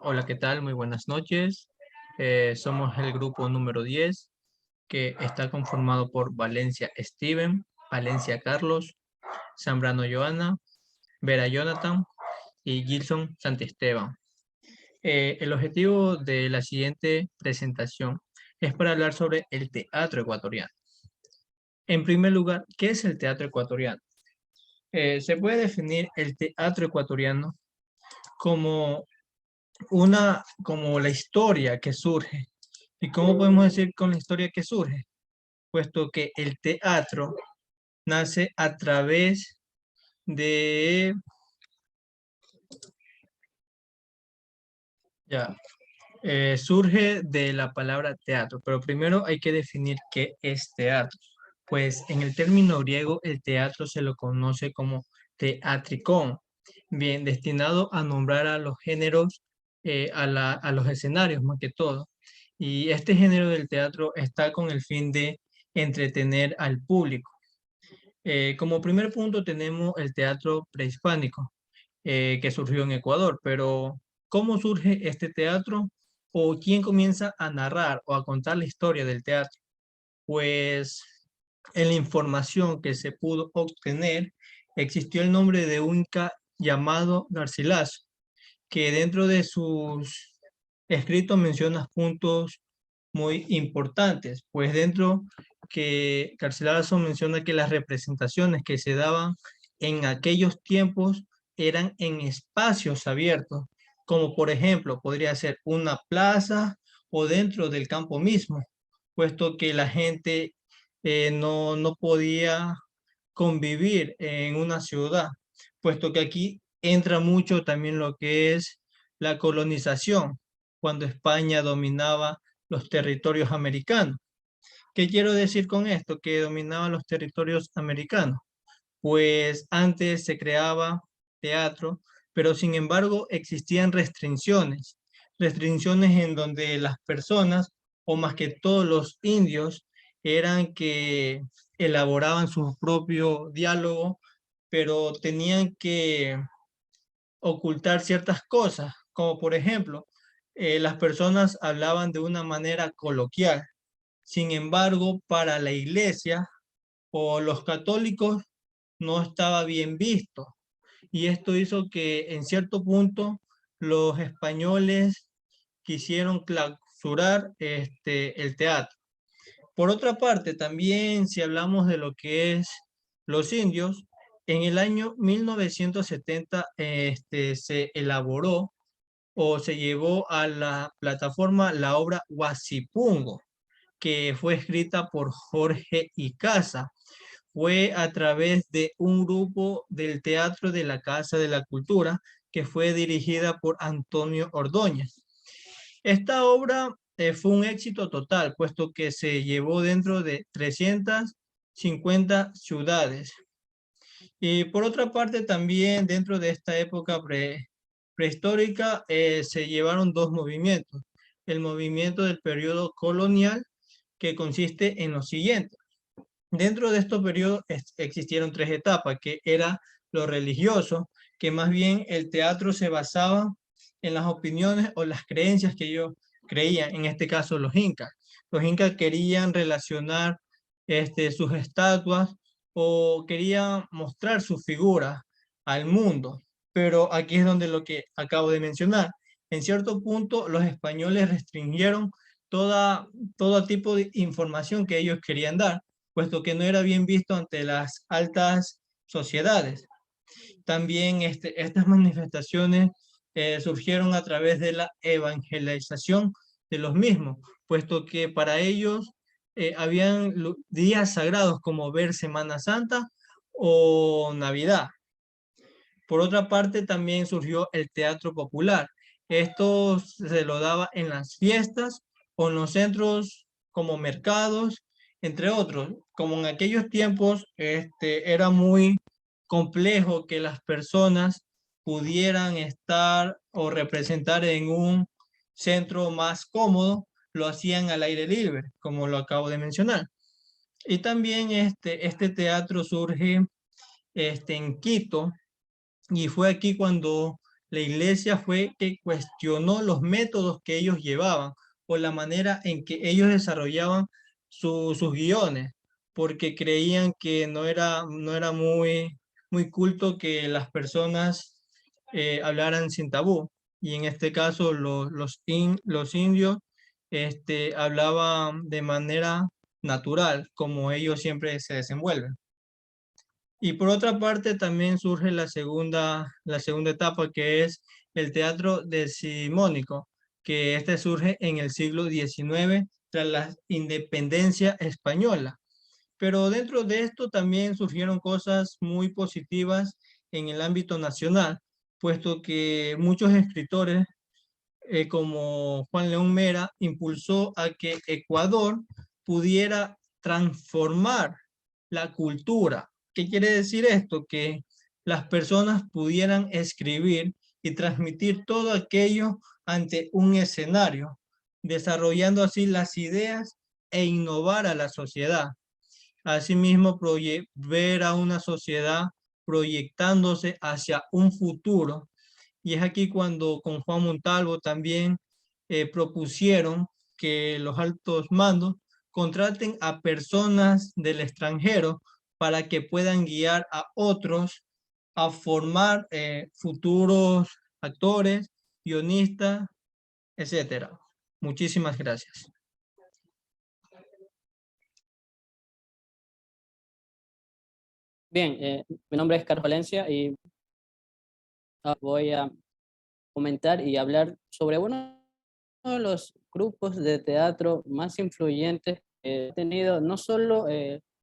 Hola, ¿qué tal? Muy buenas noches. Somos el grupo número 10, que está conformado por Valencia Steven, Valencia Carlos, Zambrano Joana, Vera Jonathan y Gilson Santisteban. El objetivo de la siguiente presentación es para hablar sobre el teatro ecuatoriano. En primer lugar, ¿qué es el teatro ecuatoriano? Se puede definir el teatro ecuatoriano como como la historia que surge. ¿Y cómo podemos decir con la historia que surge? Puesto que el teatro nace a través de, ya, surge de la palabra teatro, pero primero hay que definir qué es teatro. Pues en el término griego el teatro se lo conoce como teatricón, bien destinado a nombrar a los géneros, a los escenarios más que todo. Y este género del teatro está con el fin de entretener al público. Como primer punto tenemos el teatro prehispánico, que surgió en Ecuador, pero ¿cómo surge este teatro o quién comienza a narrar o a contar la historia del teatro? Pues en la información que se pudo obtener existió el nombre de un Inca llamado Garcilaso, que dentro de sus escritos menciona puntos muy importantes, pues dentro que Garcilaso menciona que las representaciones que se daban en aquellos tiempos eran en espacios abiertos, como por ejemplo podría ser una plaza o dentro del campo mismo, puesto que la gente no podía convivir en una ciudad, puesto que aquí entra mucho también lo que es la colonización, cuando España dominaba los territorios americanos. ¿Qué quiero decir con esto? Que dominaba los territorios americanos. Pues antes se creaba teatro, pero sin embargo existían restricciones, restricciones en donde las personas, o más que todos los indios, eran que elaboraban su propio diálogo, pero tenían que ocultar ciertas cosas, como por ejemplo, las personas hablaban de una manera coloquial. Sin embargo, para la iglesia o los católicos no estaba bien visto. Y esto hizo que en cierto punto los españoles quisieron clausurar el teatro. Por otra parte, también si hablamos de lo que es los indios, en el año 1970 se elaboró o se llevó a la plataforma la obra Huasipungo, que fue escrita por Jorge Icaza. Fue a través de un grupo del Teatro de la Casa de la Cultura que fue dirigida por Antonio Ordóñez. Esta obra fue un éxito total, puesto que se llevó dentro de 350 ciudades. Y por otra parte, también dentro de esta época prehistórica se llevaron dos movimientos. El movimiento del periodo colonial, que consiste en lo siguiente. Dentro de estos periodos existieron tres etapas, que era lo religioso, que más bien el teatro se basaba en las opiniones o las creencias que ellos creían, en este caso los incas. Los incas querían relacionar sus estatuas o querían mostrar sus figuras al mundo, pero aquí es donde lo que acabo de mencionar. En cierto punto, los españoles restringieron todo tipo de información que ellos querían dar, puesto que no era bien visto ante las altas sociedades. También estas manifestaciones surgieron a través de la evangelización de los mismos, puesto que para ellos habían días sagrados como ver Semana Santa o Navidad. Por otra parte, también surgió el teatro popular. Esto se lo daba en las fiestas o en los centros como mercados, entre otros. Como en aquellos tiempos era muy complejo que las personas pudieran estar o representar en un centro más cómodo, lo hacían al aire libre, como lo acabo de mencionar. Y también este teatro surge en Quito, y fue aquí cuando la iglesia fue que cuestionó los métodos que ellos llevaban o la manera en que ellos desarrollaban sus guiones, porque creían que no era muy culto que las personas hablaran sin tabú. Y en este caso los indios hablaban de manera natural, como ellos siempre se desenvuelven. Y por otra parte también surge la segunda etapa, que es el teatro decimonónico, que este surge en el siglo XIX tras la independencia española. Pero dentro de esto también surgieron cosas muy positivas en el ámbito nacional, puesto que muchos escritores como Juan León Mera impulsó a que Ecuador pudiera transformar la cultura. ¿Qué quiere decir esto? Que las personas pudieran escribir y transmitir todo aquello ante un escenario, desarrollando así las ideas e innovar a la sociedad. Asimismo, ver a una sociedad proyectándose hacia un futuro. Y es aquí cuando con Juan Montalvo también propusieron que los altos mandos contraten a personas del extranjero para que puedan guiar a otros a formar futuros actores, guionistas, etcétera. Muchísimas gracias. Bien, mi nombre es Carlos Valencia y voy a comentar y hablar sobre uno de los grupos de teatro más influyentes que ha tenido no solo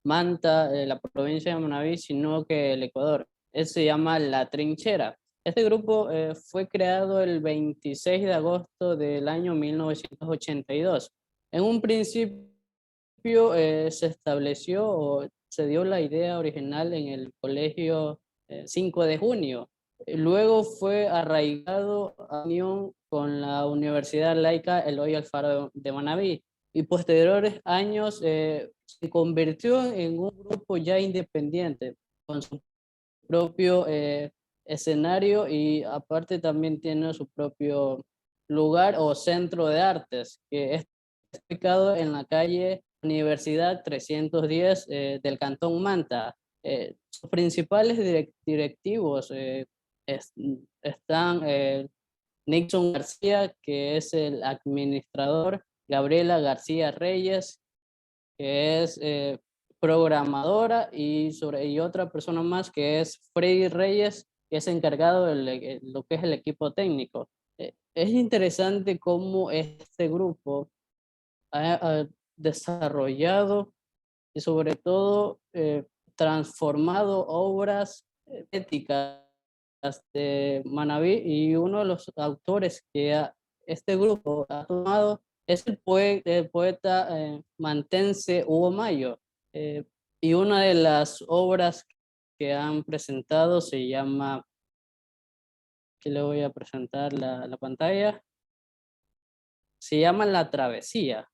Manta, la provincia de Manabí, sino que el Ecuador. Él se llama La Trinchera. Este grupo fue creado el 26 de agosto del año 1982. En un principio se estableció o se dio la idea original en el colegio 5 de junio. Luego fue arraigado a unión con la Universidad Laica Eloy Alfaro de Manabí y posteriores años se convirtió en un grupo ya independiente con su propio escenario y aparte también tiene su propio lugar o centro de artes que es ubicado en la calle Universidad 310 del Cantón Manta. Sus principales directivos es- están Nixon García, que es el administrador, Gabriela García Reyes, que es programadora, y otra persona más que es Freddy Reyes, que es encargado de lo que es el equipo técnico. Es interesante cómo este grupo ha desarrollado y sobre todo transformado obras éticas de Manabí, y uno de los autores que este grupo ha tomado es el poeta mantense Hugo Mayo. Eh, y una de las obras que han presentado se llama, que le voy a presentar la pantalla, se llama La Travesía.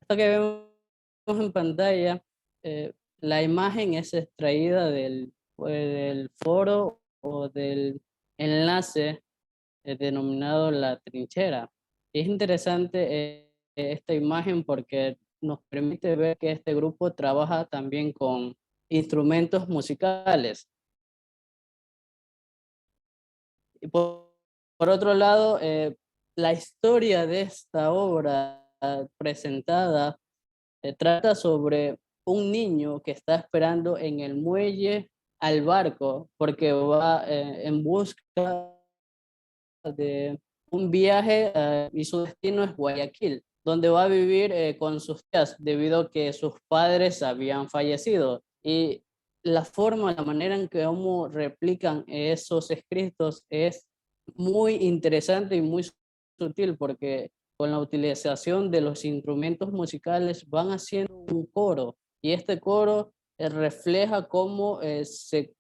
Esto que vemos en pantalla, la imagen es extraída del foro o del enlace denominado La Trinchera. Es interesante esta imagen porque nos permite ver que este grupo trabaja también con instrumentos musicales. Y por otro lado, la historia de esta obra presentada trata sobre un niño que está esperando en el muelle al barco porque va en busca de un viaje y su destino es Guayaquil, donde va a vivir con sus tías debido a que sus padres habían fallecido. Y la manera en que cómo replican esos escritos es muy interesante y muy sutil porque con la utilización de los instrumentos musicales van haciendo un coro, y este coro refleja cómo se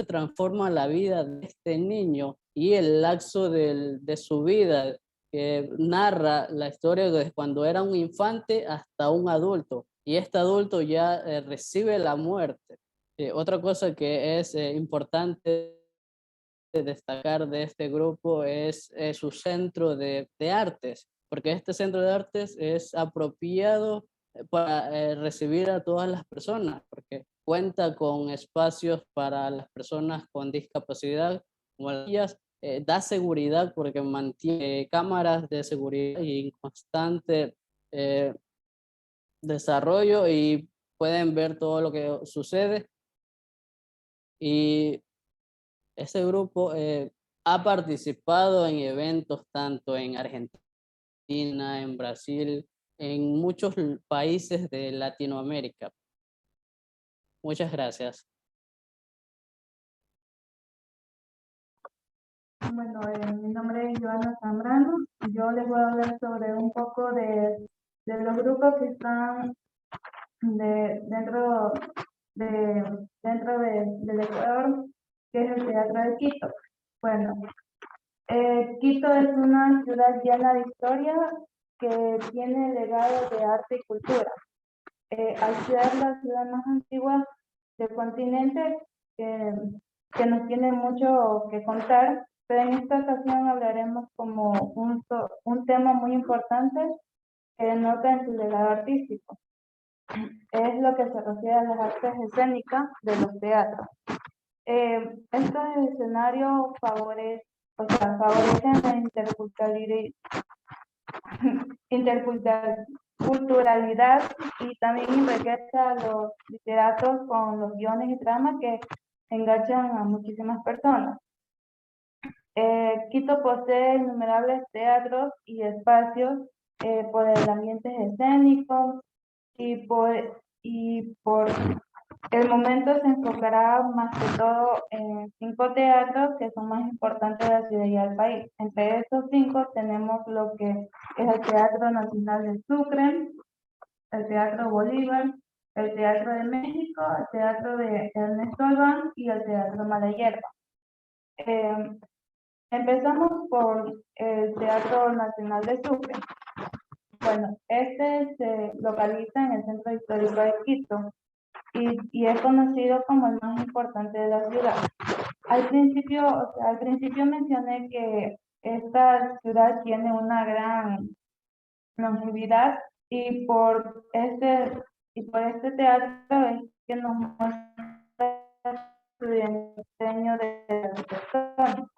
transforma la vida de este niño y el lapso de su vida, que narra la historia desde cuando era un infante hasta un adulto, y este adulto ya recibe la muerte. Otra cosa que es importante destacar de este grupo es su centro de artes, porque este centro de artes es apropiado para recibir a todas las personas, porque cuenta con espacios para las personas con discapacidad, como ellas, da seguridad porque mantiene cámaras de seguridad y en constante desarrollo y pueden ver todo lo que sucede. Y ese grupo ha participado en eventos tanto en Argentina, en Brasil, en muchos países de Latinoamérica. Muchas gracias. Bueno, mi nombre es Joana Zambrano y yo les voy a hablar sobre un poco de los grupos que están dentro del Ecuador, que es el Teatro de Quito. Bueno, Quito es una ciudad llena de historia que tiene legado de arte y cultura. Al ser la ciudad más antigua del continente, que nos tiene mucho que contar, pero en esta ocasión hablaremos como un tema muy importante que denota en su legado artístico. Es lo que se refiere a las artes escénicas de los teatros. Estos escenarios favorecen la interculturalidad y también enriquece a los literatos con los guiones y tramas que enganchan a muchísimas personas. Quito posee innumerables teatros y espacios por el ambiente escénico y por el momento se enfocará más que todo en 5 teatros que son más importantes de la ciudad y del país. Entre estos 5 tenemos lo que es el Teatro Nacional de Sucre, el Teatro Bolívar, el Teatro de México, el Teatro de Ernesto Albán y el Teatro Mala Hierba. Empezamos por el Teatro Nacional de Sucre. Bueno, este se localiza en el centro histórico de Quito y es conocido como el más importante de la ciudad. Al principio mencioné que esta ciudad tiene una gran longevidad y por este teatro es que nos muestra su diseño de arquitectónico.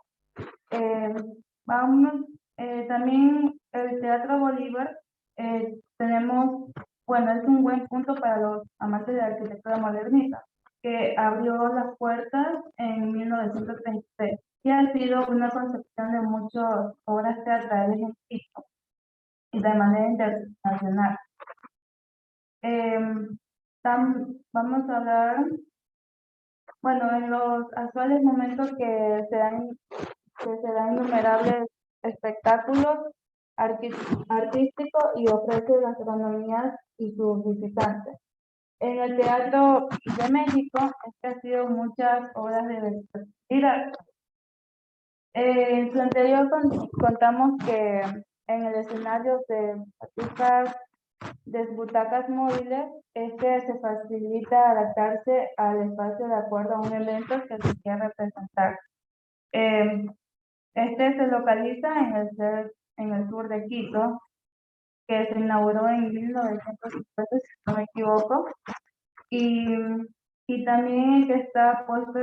También el Teatro Bolívar bueno, es un buen punto para los amantes de la arquitectura modernista, que abrió las puertas en 1936 y ha sido una concepción de muchas obras teatrales en Quito y de manera internacional. Vamos a hablar, bueno, en los actuales momentos que se dan innumerables espectáculos artísticos y ofrece gastronomía y sus visitantes. En el Teatro de México, ha sido muchas obras de versatilidad. En su anterior contamos que en el escenario de butacas móviles, se facilita adaptarse al espacio de acuerdo a un evento que se quiere representar. Este se localiza en el sur de Quito, que se inauguró en 1950, si no me equivoco, y también que está puesto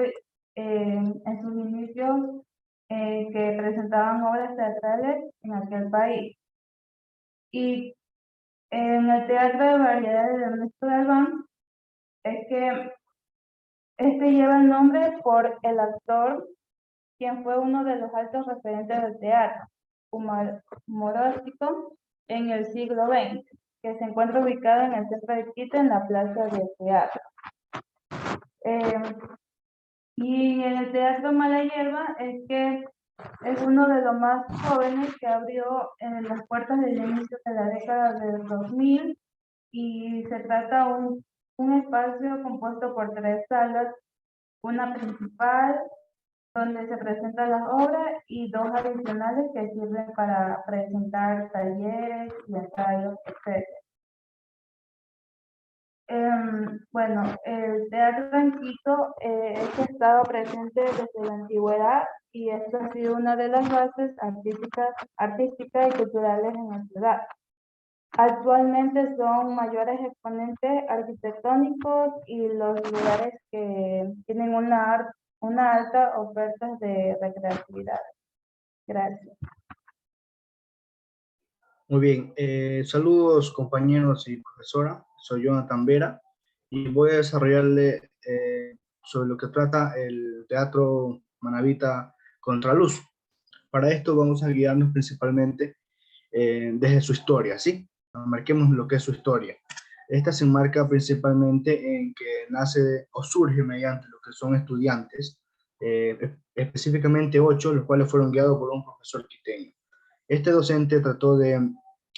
en sus inicios que presentaban obras teatrales en aquel país. Y en el Teatro de Variedades de Ernesto Albán, es que este lleva el nombre por el actor, quien fue uno de los altos referentes del teatro humorístico en el siglo XX, que se encuentra ubicado en el centro de Quito, en la Plaza del Teatro. Y en el Teatro Mala Hierba es que es uno de los más jóvenes que abrió las puertas del inicio de la década del 2000 y se trata de un espacio compuesto por 3 salas, una principal donde se presentan las obras y 2 adicionales que sirven para presentar talleres y ensayos, etc. Bueno, el teatro en Quito es que ha estado presente desde la antigüedad y esto ha sido una de las bases artísticas y culturales en la ciudad. Actualmente son mayores exponentes arquitectónicos y los lugares que tienen una alta oferta de recreatividad. Gracias. Muy bien, saludos compañeros y profesora, soy Jonathan Vera y voy a desarrollarle sobre lo que trata el Teatro Manabita Contraluz. Para esto vamos a guiarnos principalmente desde su historia, ¿sí? Marquemos lo que es su historia. Esta se enmarca principalmente en que nace o surge mediante lo que son estudiantes, específicamente 8, los cuales fueron guiados por un profesor quiteño. Este docente trató de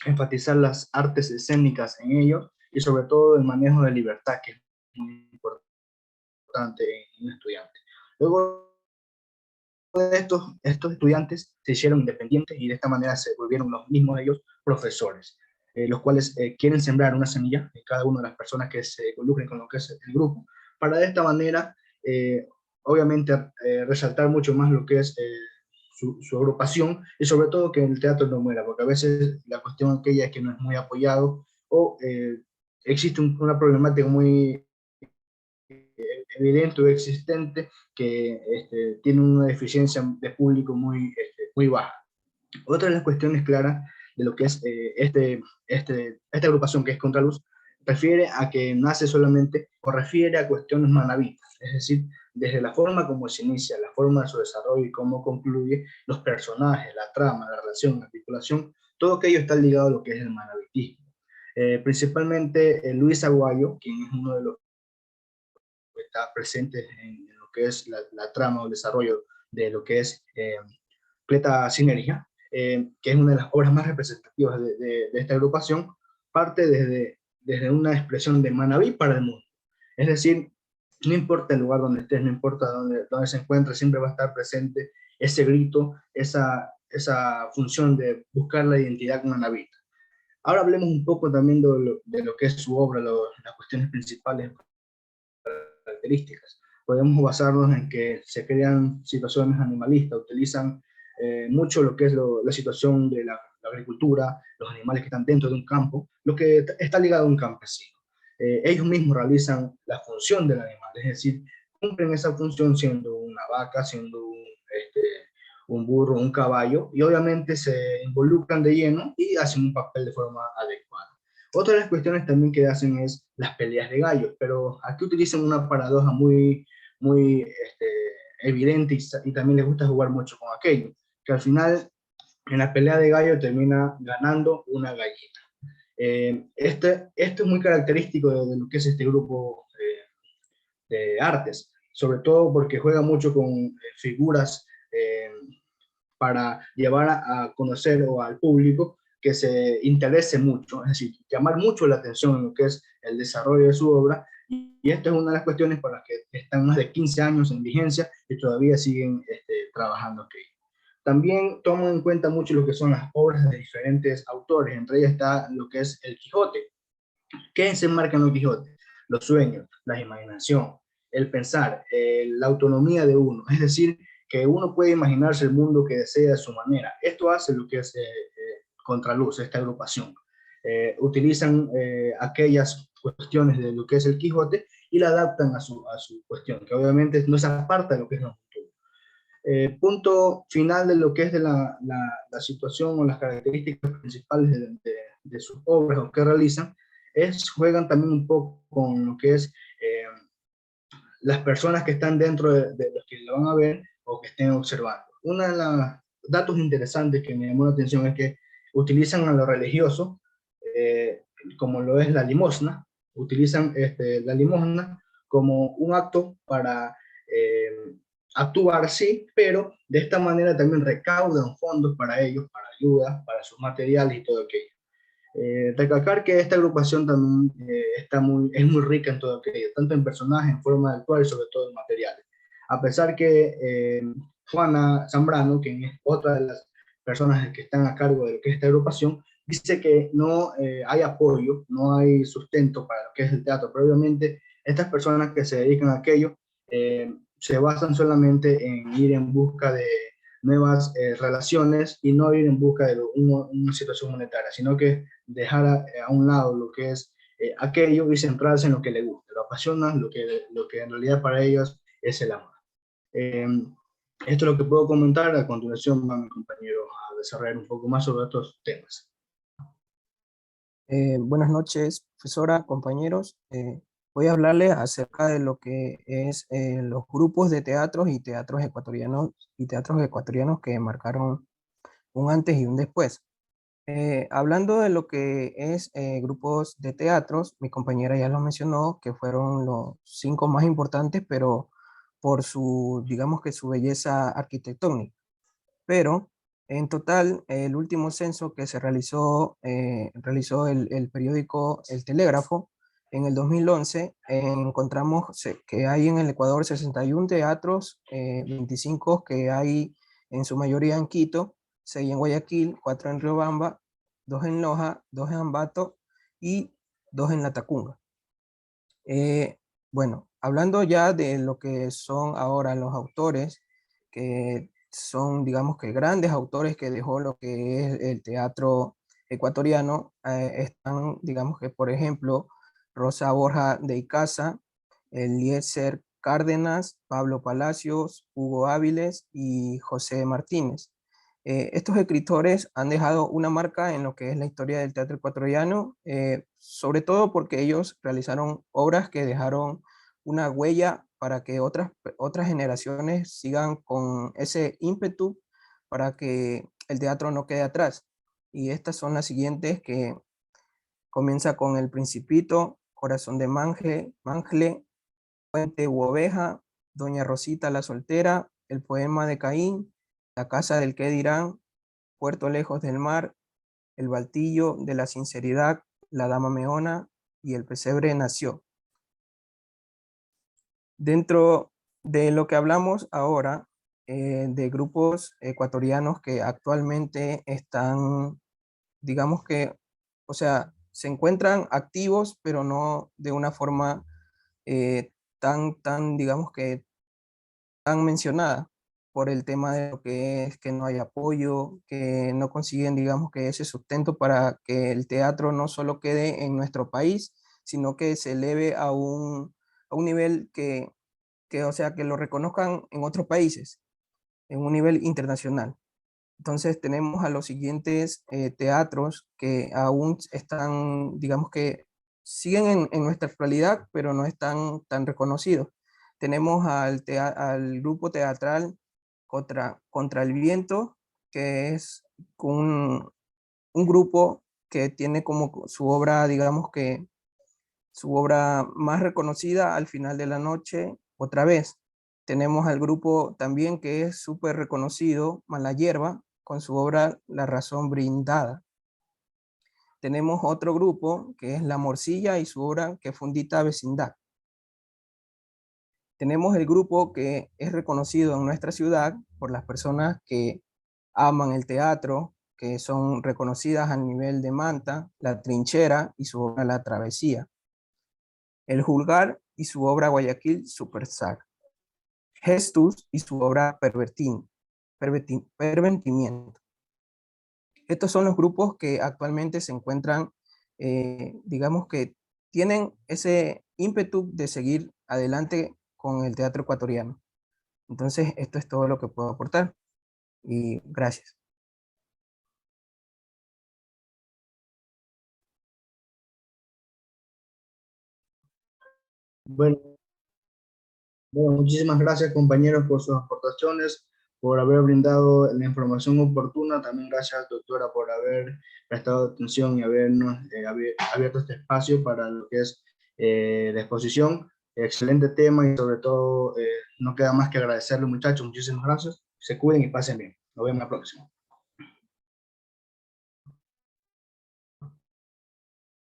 enfatizar las artes escénicas en ellos y sobre todo el manejo de libertad, que es muy importante en un estudiante. Luego de estos estudiantes se hicieron independientes y de esta manera se volvieron los mismos ellos profesores, los cuales quieren sembrar una semilla en cada una de las personas que se involucren con lo que es el grupo, para de esta manera, obviamente, resaltar mucho más lo que es su agrupación y sobre todo que el teatro no muera, porque a veces la cuestión aquella es que no es muy apoyado o existe una problemática muy evidente o existente que tiene una deficiencia de público muy baja. Otra de las cuestiones claras de lo que es esta agrupación que es Contraluz refiere a que nace solamente o refiere a cuestiones manavitas, es decir, desde la forma como se inicia, la forma de su desarrollo y cómo concluye, los personajes, la trama, la relación, la articulación, todo aquello está ligado a lo que es el manavitismo. Principalmente Luis Aguayo, quien es uno de los que está presente en lo que es la trama o el desarrollo de lo que es Completa Sinergia, que es una de las obras más representativas de esta agrupación, parte desde una expresión de Manabí para el mundo. Es decir, no importa el lugar donde estés, no importa dónde se encuentre, siempre va a estar presente ese grito, esa función de buscar la identidad manabita. Ahora hablemos un poco también de lo que es su obra, las cuestiones principales, características. Podemos basarnos en que se crean situaciones animalistas, utilizan mucho lo que es la situación de la agricultura, los animales que están dentro de un campo, lo que está ligado a un campesino. Ellos mismos realizan la función del animal, es decir, cumplen esa función siendo una vaca, siendo un burro, un caballo, y obviamente se involucran de lleno y hacen un papel de forma adecuada. Otra de las cuestiones también que hacen es las peleas de gallos, pero aquí utilizan una paradoja muy evidente y también les gusta jugar mucho con aquello, que al final en la pelea de gallo termina ganando una gallina. Esto es muy característico de lo que es este grupo de artes, sobre todo porque juega mucho con figuras para llevar a conocer o al público que se interese mucho, es decir, llamar mucho la atención en lo que es el desarrollo de su obra, y esta es una de las cuestiones por las que están más de 15 años en vigencia y todavía siguen trabajando aquí. También toman en cuenta mucho lo que son las obras de diferentes autores, entre ellas está lo que es el Quijote. ¿Qué se enmarca en el Quijote? Los sueños, la imaginación, el pensar, la autonomía de uno, es decir, que uno puede imaginarse el mundo que desea a su manera. Esto hace lo que es Contraluz, esta agrupación. Utilizan aquellas cuestiones de lo que es el Quijote y la adaptan a su cuestión, que obviamente no se aparta de lo que es la cultura. Punto final de lo que es de la situación o las características principales de sus obras o que realizan, juegan también un poco con lo que es las personas que están dentro de los que lo van a ver o que estén observando. Uno de los datos interesantes que me llamó la atención es que utilizan a lo religioso, como lo es la limosna, utilizan la limosna como un acto para actuar, sí, pero de esta manera también recaudan fondos para ellos, para ayuda, para sus materiales y todo aquello. Recalcar que esta agrupación también es muy rica en todo aquello, tanto en personajes, en forma de actuar y sobre todo en materiales. A pesar que Juana Zambrano, quien es otra de las personas que están a cargo de lo que es esta agrupación, dice que no hay apoyo, no hay sustento para lo que es el teatro, pero obviamente estas personas que se dedican a aquello se basan solamente en ir en busca de nuevas relaciones y no ir en busca de una situación monetaria, sino que dejar a un lado lo que es aquello y centrarse en lo que le gusta, lo apasiona, lo que en realidad para ellos es el amor. Esto es lo que puedo comentar. A continuación va mi compañero a desarrollar un poco más sobre estos temas. Buenas noches, profesora, compañeros. Voy a hablarles acerca de lo que es los grupos de teatros y teatros ecuatorianos que marcaron un antes y un después. Hablando de lo que es grupos de teatros, mi compañera ya lo mencionó, que fueron los 5 más importantes, pero por su, digamos que su belleza arquitectónica. Pero en total, el último censo que se realizó el periódico El Telégrafo en el 2011, encontramos que hay en el Ecuador 61 teatros, 25 que hay en su mayoría en Quito, 6 en Guayaquil, 4 en Riobamba, 2 en Loja, 2 en Ambato y 2 en Latacunga. Bueno, hablando ya de lo que son ahora los autores, que son, digamos que grandes autores que dejó lo que es el teatro ecuatoriano, están, digamos que, por ejemplo, Rosa Borja de Icaza, Eliezer Cárdenas, Pablo Palacios, Hugo Áviles y José Martínez. Estos escritores han dejado una marca en lo que es la historia del teatro ecuatoriano, sobre todo porque ellos realizaron obras que dejaron una huella para que otras generaciones sigan con ese ímpetu para que el teatro no quede atrás. Y estas son las siguientes, que comienza con El Principito, Corazón de Mangle, Puente u Oveja, Doña Rosita la Soltera, El Poema de Caín, La Casa del Qué Dirán, Puerto Lejos del Mar, El Baltillo de la Sinceridad, La Dama Meona y El Pesebre Nació. Dentro de lo que hablamos ahora, de grupos ecuatorianos que actualmente están, digamos que, o sea, se encuentran activos, pero no de una forma digamos que, tan mencionada, por el tema de lo que es que no hay apoyo, que no consiguen, digamos que ese sustento para que el teatro no solo quede en nuestro país, sino que se eleve a un nivel o sea, que lo reconozcan en otros países, en un nivel internacional. Entonces tenemos a los siguientes teatros que aún están, digamos que siguen en nuestra actualidad, pero no están tan reconocidos. Tenemos al grupo teatral Contra el Viento, que es un grupo que tiene como su obra, digamos que su obra más reconocida, Al final de la noche, Otra vez. Tenemos al grupo también que es súper reconocido, Mala Hierba, con su obra La razón brindada. Tenemos otro grupo que es La Morcilla y su obra Que fundita vecindad. Tenemos el grupo que es reconocido en nuestra ciudad por las personas que aman el teatro, que son reconocidas a nivel de Manta, La Trinchera y su obra La Travesía. El Julgar y su obra Guayaquil Superstar. Gestus y su obra Pervertimiento. Estos son los grupos que actualmente se encuentran, digamos que tienen ese ímpetu de seguir adelante con el teatro ecuatoriano. Entonces, esto es todo lo que puedo aportar y gracias. Bueno, muchísimas gracias, compañeros, por sus aportaciones, por haber brindado la información oportuna. También gracias, doctora, por haber prestado atención y habernos abierto este espacio para lo que es la exposición. Excelente tema y sobre todo no queda más que agradecerle, muchachos. Muchísimas gracias. Se cuiden y pasen bien. Nos vemos la próxima.